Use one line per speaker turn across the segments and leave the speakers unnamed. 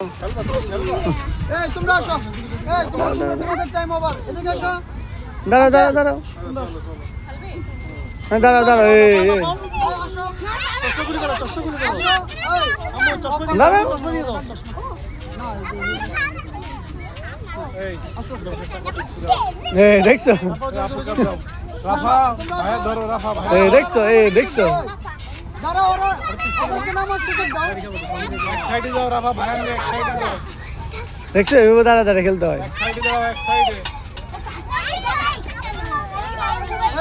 এই তোমরা আসো, এই তোমাদের টাইম ওভার, এদিকে আসো।
দাঁড়াও দাঁড়াও দাঁড়াও দাঁড়াও দাঁড়াও এই এই
আসো, চশমা করে দাও, চশমা করে দাও। এই আমার চশমা দিয়ে
দাঁড়াও।
দাও, চশমা দিয়ে দাও। না,
এই দেখছো
রাফা ভাই ধরো, রাফা ভাই
এই দেখছো এই দেখছো
দাঁড়াও, ওরা ওদেরকে নামার টিকিট দাও।
এক সাইডে যাও, রাফা ভাই এক সাইডে যাও,
দেখছো এভাবে দাঁড়া দাঁড়া খেলতে হয়
এক সাইডে যাও, এক সাইডে।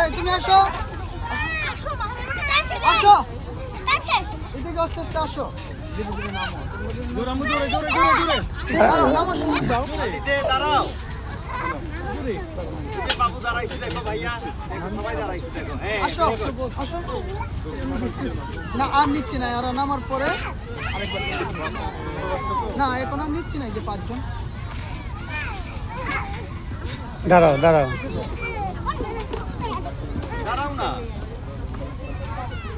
এই তুমি আসো, আসো, এদিকে আস্তে আস্তে আসো। ধীরে ধীরে নামো।
জোরে জোরে জোরে জোরে জোরে
দাঁড়াও, নামার সুযোগ দাও।
বাবু দাঁড়াইছে দেখো ভাইয়া, দেখো সবাই দাঁড়াইছে দেখো।
আসো, আসো। না আর নিচ্ছি না, আর নামার পরে আরেকবার না, এখন আর নিচ্ছি না, এই যে 5 জন।
দাঁড়াও দাঁড়াও
দাঁড়াও না,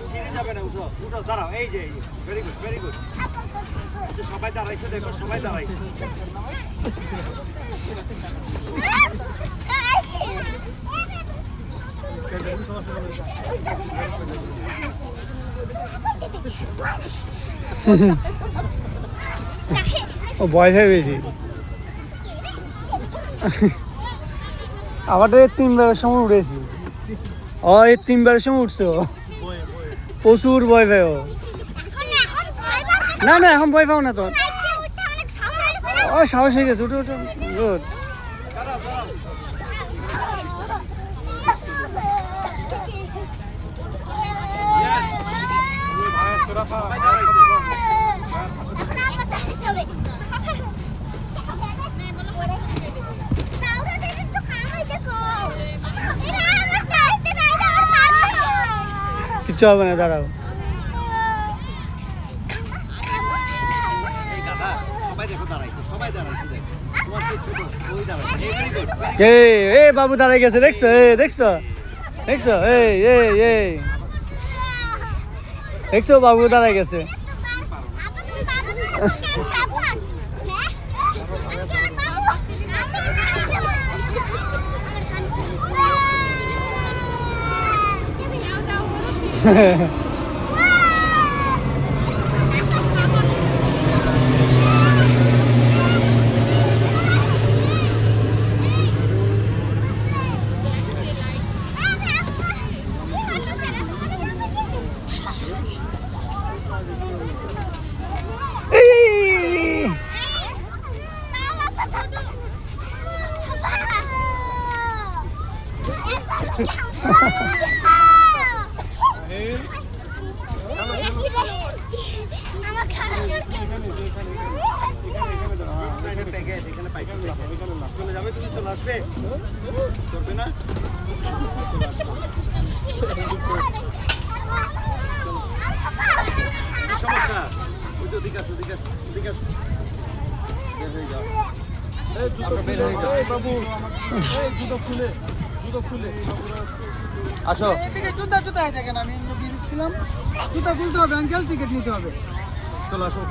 ছিঁড়ে যাবে না, উঠো উঠো, দাঁড়াও, এই যে ভেরি গুড ভেরি গুড। সবাই দাঁড়াইছে দেখো, সবাই দাঁড়াইছে।
ও ভয় ভয় বেশি আবার 3বারের সময় উঠেছি ও এই 3বারের সময় উঠছে ও প্রচুর ভয় পায় ও না না এখন ভয় পাও না তো ও সাহস হয়ে গেছে উঠে উঠে গুড
রাফা
কিচ্ছু হবে না দাঁড়াও
এই দাদা সবাই দেখো দাঁড়াইছে, সবাই দাঁড়াইছে দেখো। তোমার চেয়ে ছোট ওই দাঁড়াইছে, এই ভেরি গুড।
এই বাবু দাঁড়াই গেছে দেখছো এই দেখছো দেখছো এই এই এই দেখছো বাবু দাঁড়াই গেছে এই
এখানে পাইছি, চলে যাবে, তুমি চলে আসবে, করবে না? সমস্যা ওই তো ওদিকে আসো, ওদিকে আসো, ওদিকে আসো, বের হয়ে যাও। বের হয়ে যাও।
বাবু এই জুতো খুলে, জুতো খুলে
আসো।
এদিকে জুতা জুতা হয়ে দেখেন, আমি বিরুদ্ধ ছিলাম। জুতা খুলতে হবে, আঙ্কেল টিকিট নিতে হবে।
চলে আসো,